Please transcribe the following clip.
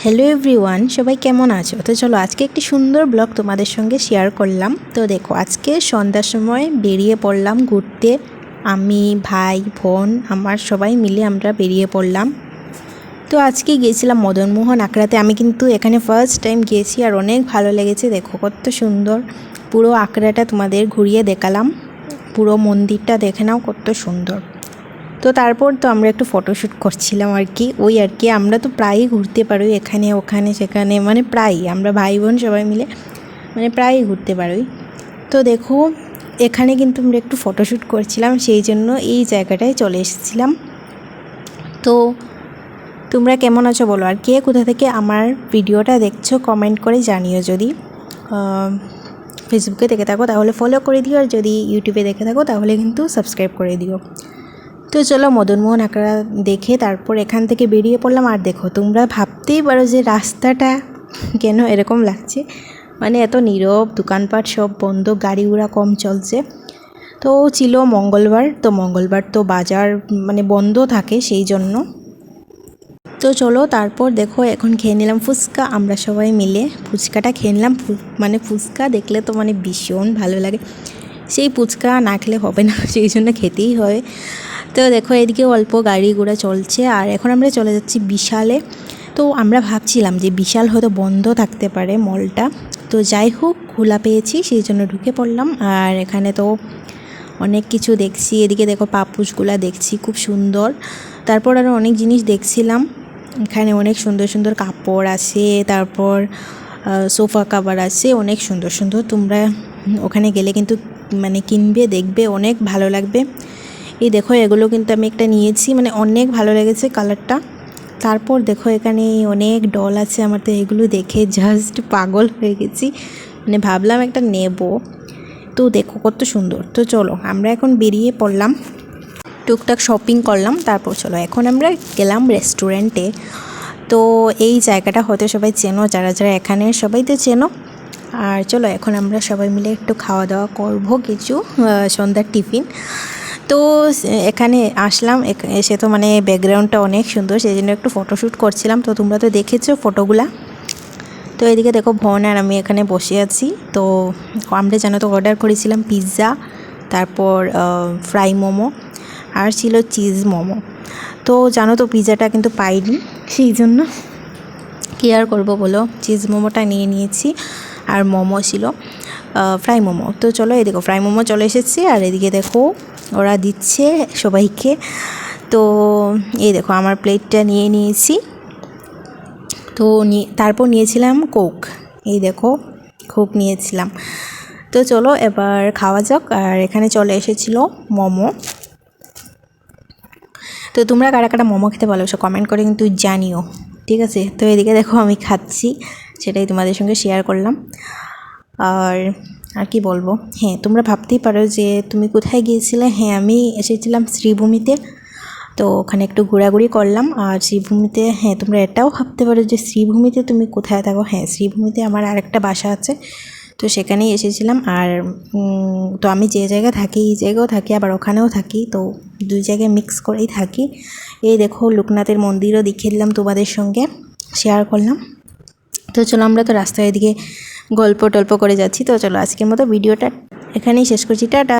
Hello everyone, সবাই কেমন আছো? তো চলো আজকে একটি সুন্দর ব্লগ তোমাদের সঙ্গে শেয়ার করলাম। তো দেখো, আজকে সন্ধ্যার সময় বেরিয়ে পড়লাম ঘুরতে। আমি, ভাই, বোন, আমার সবাই মিলে আমরা বেরিয়ে পড়লাম। তো আজকে গিয়েছিলাম মদনমোহন আখড়াতে। আমি কিন্তু এখানে ফার্স্ট টাইম গিয়েছি আর অনেক ভালো লেগেছে। দেখো কত সুন্দর পুরো আখড়াটা তোমাদের ঘুরিয়ে দেখালাম। পুরো মন্দিরটা দেখে নাও কত সুন্দর। তো তারপর তো আমরা একটু ফটোশ্যুট করছিলাম আর কি আমরা তো প্রায়ই ঘুরতে পারি এখানে ওখানে সেখানে, মানে প্রায়ই আমরা ভাই বোন সবাই মিলে প্রায়ই ঘুরতে পারি। তো দেখো এখানে কিন্তু আমরা একটু ফটোশ্যুট করছিলাম, সেই জন্য এই জায়গাটায় চলে এসেছিলাম। তো তোমরা কেমন আছো বলো, আর কে কোথা থেকে আমার ভিডিওটা দেখছো কমেন্ট করে জানিও। যদি ফেসবুকে দেখে থাকো তাহলে ফলো করে দিও, আর যদি ইউটিউবে দেখে থাকো তাহলে কিন্তু সাবস্ক্রাইব করে দিও। তো চলো মদনমোহন আখড়া দেখে তারপর এখান থেকে বেরিয়ে পড়লাম। আর দেখো তোমরা ভাবতেই পারো যে রাস্তাটা কেন এরকম লাগছে, এত নীরব, দোকানপাট সব বন্ধ, গাড়ি ঘোড়া কম চলছে। তো ছিল মঙ্গলবার, তো মঙ্গলবার তো বাজার বন্ধ থাকে সেই জন্য। তো চলো তারপর দেখো এখন খেয়ে নিলাম ফুচকা, আমরা সবাই মিলে ফুচকাটা খেয়ে নিলাম। ফুচকা দেখলে তো ভীষণ ভালো লাগে, সেই ফুচকা না খেলে হবে না, সেই জন্য খেতেই হয়। তো দেখো এদিকে অল্প গাড়ি ঘোড়া চলছে আর এখন আমরা চলে যাচ্ছি বিশালে। তো আমরা ভাবছিলাম যে বিশাল হয়তো বন্ধ থাকতে পারে মলটা, তো যাই হোক খোলা পেয়েছি সেই জন্য ঢুকে পড়লাম। আর এখানে তো অনেক কিছু দেখছি, এদিকে দেখো পাপোশগুলা দেখছি খুব সুন্দর। তারপর আরও অনেক জিনিস দেখছিলাম, এখানে অনেক সুন্দর সুন্দর কাপড় আছে, তারপর সোফা কাভার আছে, অনেক সুন্দর সুন্দর। তোমরা ওখানে গেলে কিন্তু কিনবে, দেখবে, অনেক ভালো লাগবে। এই দেখো এগুলো কিন্তু আমি একটা নিয়েছি, অনেক ভালো লেগেছে কালারটা। তারপর দেখো এখানে অনেক ডল আছে, আমার তো এগুলো দেখে জাস্ট পাগল হয়ে গেছি, ভাবলাম একটা নেব। তো দেখো কত সুন্দর। তো চলো আমরা এখন বেরিয়ে পড়লাম, টুকটাক শপিং করলাম, তারপর চলো এখন আমরা গেলাম রেস্টুরেন্টে। তো এই জায়গাটা হয়তো সবাই চেনো, যারা যারা এখানে সবাই তো চেনো। আর চলো এখন আমরা সবাই মিলে একটু খাওয়া দাওয়া করবো, কিছু সন্ধ্যার টিফিন। তো এখানে আসলাম, এসে তো ব্যাকগ্রাউন্ডটা অনেক সুন্দর, সেই জন্য একটু ফটোশ্যুট করছিলাম। তো তোমরা তো দেখেছো ফটোগুলা। তো এদিকে দেখো বোন আর আমি এখানে বসে আছি। তো আমরা জানো তো অর্ডার করেছিলাম পিৎজা, তারপর ফ্রাই মোমো, আর ছিল চিজ মোমো। তো জানো তো পিৎজাটা কিন্তু পাইনি, সেই জন্য কী আর করবো বলো, চিজ মোমোটা নিয়ে নিয়েছি। আর মোমো ছিল ফ্রাই মোমো। তো চলো এই দেখো ফ্রাই মোমো চলে এসেছে, আর এদিকে দেখো ওরা দিচ্ছে সবাইকে। তো এই দেখো আমার প্লেটটা নিয়ে নিয়েছি। তো তারপর নিয়েছিলাম কোক, এই দেখো কোক নিয়েছিলাম। তো চলো এবার খাওয়া যাক। আর এখানে চলে এসেছিলো মোমো। তো তোমরা কারা কারা মোমো খেতে ভালোবাসো কমেন্ট করে কিন্তু জানিও, ঠিক আছে? তো এদিকে দেখো আমি খাচ্ছি, সেটাই তোমাদের সঙ্গে শেয়ার করলাম। আর কি বলবো, হ্যাঁ তোমরা ভাবতেই পারো যে তুমি কোথায় গিয়েছিলে। হ্যাঁ আমি এসেছিলাম শ্রীভূমিতে, তো ওখানে একটু ঘোরাঘুরি করলাম। আর শ্রীভূমিতে, হ্যাঁ তোমরা এটাও ভাবতে পারো যে শ্রীভূমিতে তুমি কোথায় থাকো। হ্যাঁ শ্রীভূমিতে আমার আরেকটা বাসা আছে, তো সেখানেই এসেছিলাম। আর তো আমি যে জায়গায় থাকি এই জায়গাও থাকি, আবার ওখানেও থাকি, তো দুই জায়গায় মিক্স করেই থাকি। এই দেখো লোকনাথের মন্দিরও দেখিয়ে দিলাম তোমাদের সঙ্গে, শেয়ার করলাম। তো চলো আমরা তো রাস্তায় এদিকে গল্প টল্প করে যাচ্ছি। তো চলো আজকের মতো ভিডিওটা এখানেই শেষ করছি, টাটা।